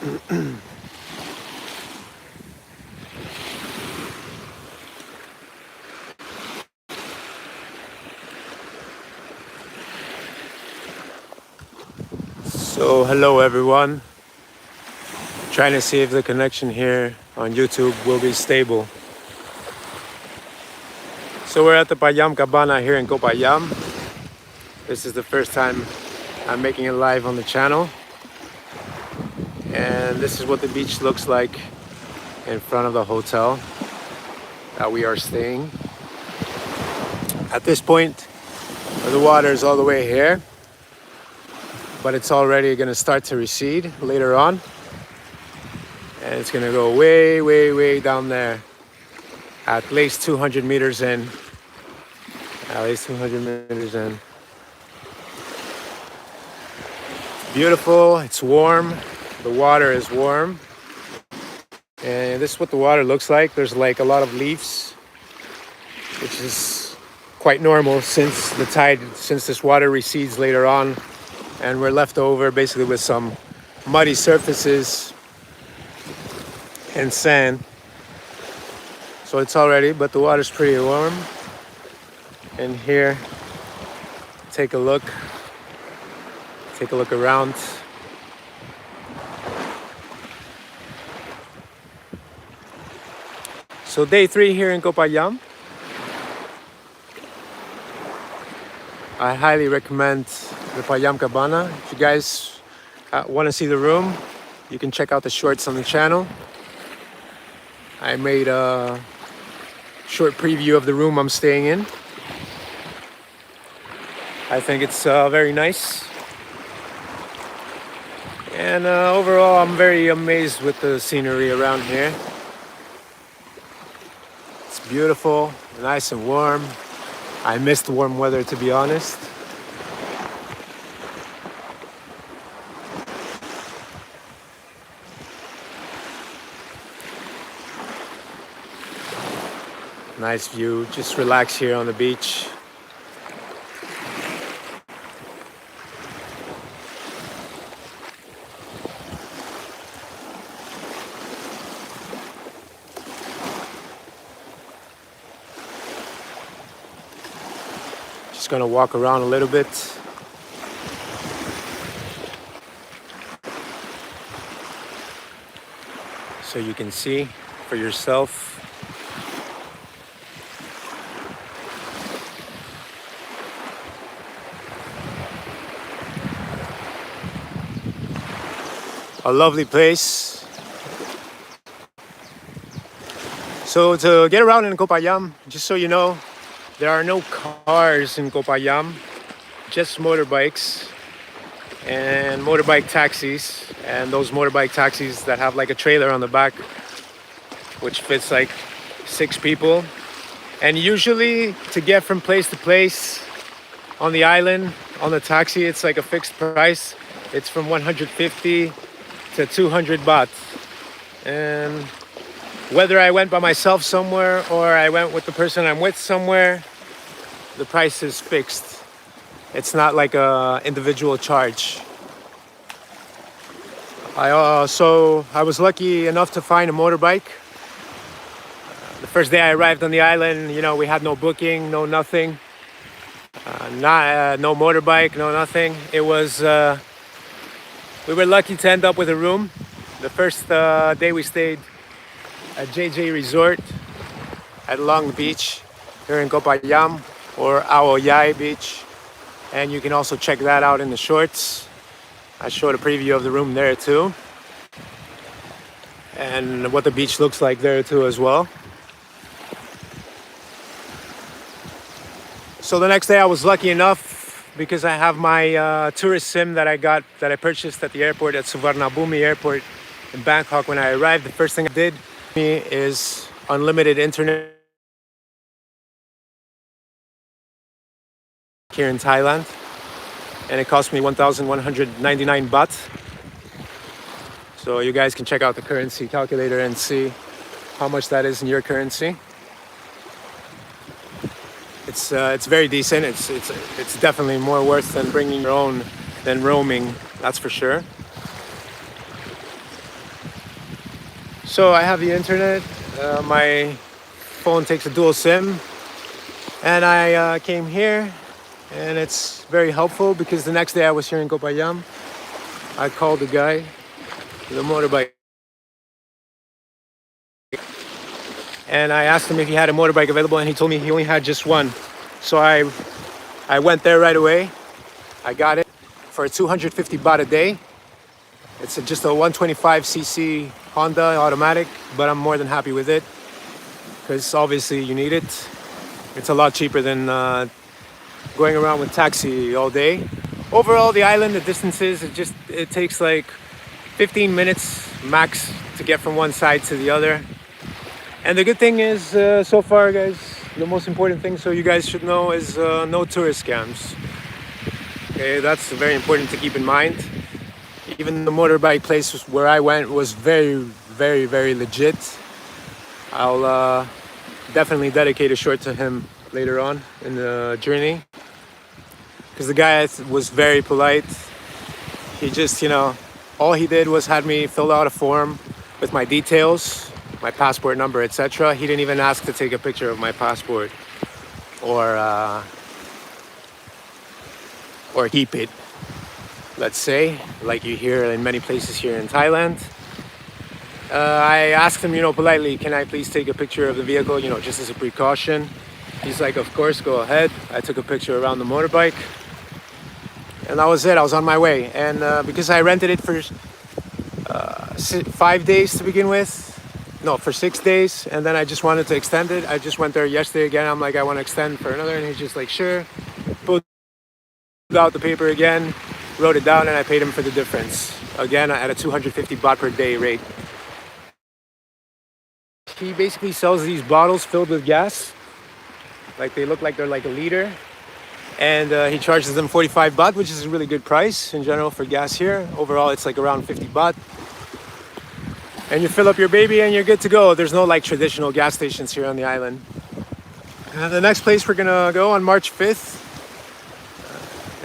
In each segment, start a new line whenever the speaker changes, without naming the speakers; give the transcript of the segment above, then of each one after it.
So hello everyone. Trying to see if the connection here on YouTube will be stable. So we're at the Payam cabana here in Ko Phayam. This is the first time I'm making it live on the channel. And this is what the beach looks like in front of the hotel that we are staying. At this point, the water is all the way here, but it's already going to start to recede later on. And it's going to go way, way, way down there. At least 200 meters in. At least 200 meters in. It's beautiful, it's warm. The water is warm. And this is what the water looks like. There's like a lot of leaves, which is quite normal since the tide, since this water recedes later on. And we're left over basically with some muddy surfaces and sand. So it's already, but the water's pretty warm. And here, take a look around. So day 3 here in Ko Phayam. I highly recommend the Payam cabana. If you guys want to see the room, you can check out the shorts on the channel. I made a short preview of the room I'm staying in. I think it's very nice. And overall, I'm very amazed with the scenery around here. It's beautiful, nice and warm. I missed warm weather, to be honest. Nice view, just relax here on the beach. Just gonna walk around a little bit. So you can see for yourself. A lovely place. So to get around in Ko Phayam, just so you know, there are no cars in Ko Phayam, just motorbikes and motorbike taxis. And those motorbike taxis that have like a trailer on the back, which fits like 6 people. And usually to get from place to place on the island, on the taxi, it's like a fixed price. It's from 150 to 200 baht. And whether I went by myself somewhere or I went with the person I'm with somewhere, the price is fixed. It's not like a individual charge. So I was lucky enough to find a motorbike. The first day I arrived on the island, you know, we had no booking, no nothing. No motorbike, no nothing. It was, we were lucky to end up with a room. The first day we stayed at JJ Resort at Long Beach here in Ko Phayam, or Aoyai Beach. And you can also check that out in the shorts. I showed a preview of the room there too. And what the beach looks like there too as well. So the next day I was lucky enough because I have my tourist SIM that I purchased at the airport at Suvarnabhumi Airport in Bangkok. When I arrived, the first thing I did is unlimited internet here in Thailand, and it cost me 1,199 baht. So you guys can check out the currency calculator and see how much that is in your currency. It's very decent. It's definitely more worth than bringing your own than roaming. That's for sure. So I have the internet. My phone takes a dual SIM, and I came here, and it's very helpful because the next day I was here in Ko Phayam. I called the guy, the motorbike, and I asked him if he had a motorbike available, and he told me he only had just one. So I went there right away. I got it for 250 baht a day. It's just a 125cc Honda automatic, but I'm more than happy with it because obviously you need it. It's a lot cheaper than going around with taxi all day. Overall, the island, the distances, it takes like 15 minutes max to get from one side to the other. And the good thing is, so far, guys, the most important thing, so you guys should know, is no tourist scams. Okay, that's very important to keep in mind. Even the motorbike place where I went was very, very, very legit. I'll definitely dedicate a short to him later on in the journey, because the guy was very polite. He just, all he did was had me fill out a form with my details, my passport number, etc. He didn't even ask to take a picture of my passport or keep it, let's say, like you hear in many places here in Thailand. I asked him, politely, can I please take a picture of the vehicle, just as a precaution. He's like, of course, go ahead. I took a picture around the motorbike, and that was it. I was on my way. And because I rented it for 5 days to begin with, no, for 6 days, and then I just wanted to extend it. I just went there yesterday again. I'm like, I want to extend for another, and he's just like, sure. Pulled out the paper again, wrote it down, and I paid him for the difference. Again, at a 250 baht per day rate. He basically sells these bottles filled with gas. Like, they look like they're like a liter. And he charges them 45 baht, which is a really good price in general for gas here. Overall, it's like around 50 baht. And you fill up your baby and you're good to go. There's no like traditional gas stations here on the island. The next place we're gonna go on March 5th.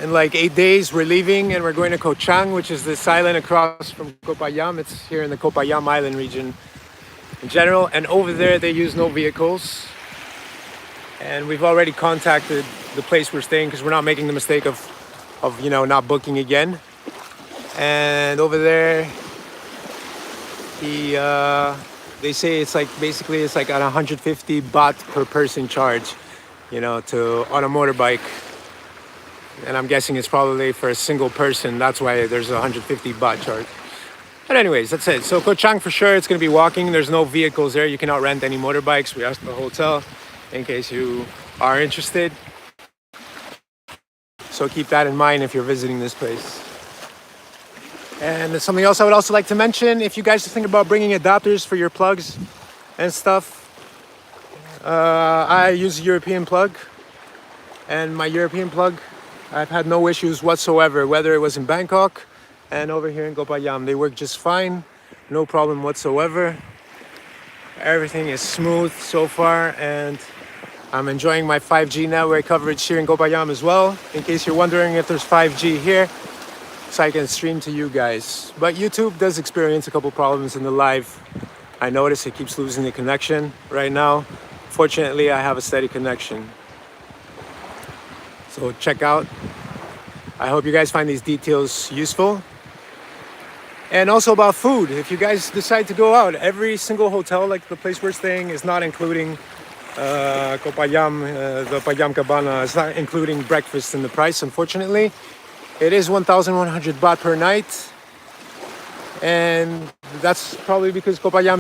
In like 8 days, we're leaving and we're going to Ko Chang, which is this island across from Ko Phayam. It's here in the Ko Phayam Island region in general. And over there, they use no vehicles. And we've already contacted the place we're staying because we're not making the mistake of not booking again. And over there, they say it's like basically it's like at 150 baht per person charge, on a motorbike. And I'm guessing it's probably for a single person. That's why there's a 150 baht charge. But anyways, that's it. So Ko Chang for sure, it's going to be walking. There's no vehicles there. You cannot rent any motorbikes. We asked the hotel in case you are interested. So keep that in mind if you're visiting this place. And there's something else I would also like to mention. If you guys think about bringing adapters for your plugs and stuff, I use a European plug. And my European plug, I've had no issues whatsoever, whether it was in Bangkok and over here in Ko Phayam. They work just fine, no problem whatsoever. Everything is smooth so far, and I'm enjoying my 5G network coverage here in Ko Phayam as well, in case you're wondering if there's 5G here, so I can stream to you guys. But YouTube does experience a couple problems in the live. I notice it keeps losing the connection right now. Fortunately, I have a steady connection. So check out. I hope you guys find these details useful. And also about food, if you guys decide to go out, every single hotel, like the place we're staying, is not including Ko Phayam, the Payam cabana. It's not including breakfast in the price, unfortunately. It is 1,100 baht per night. And that's probably because Ko Phayam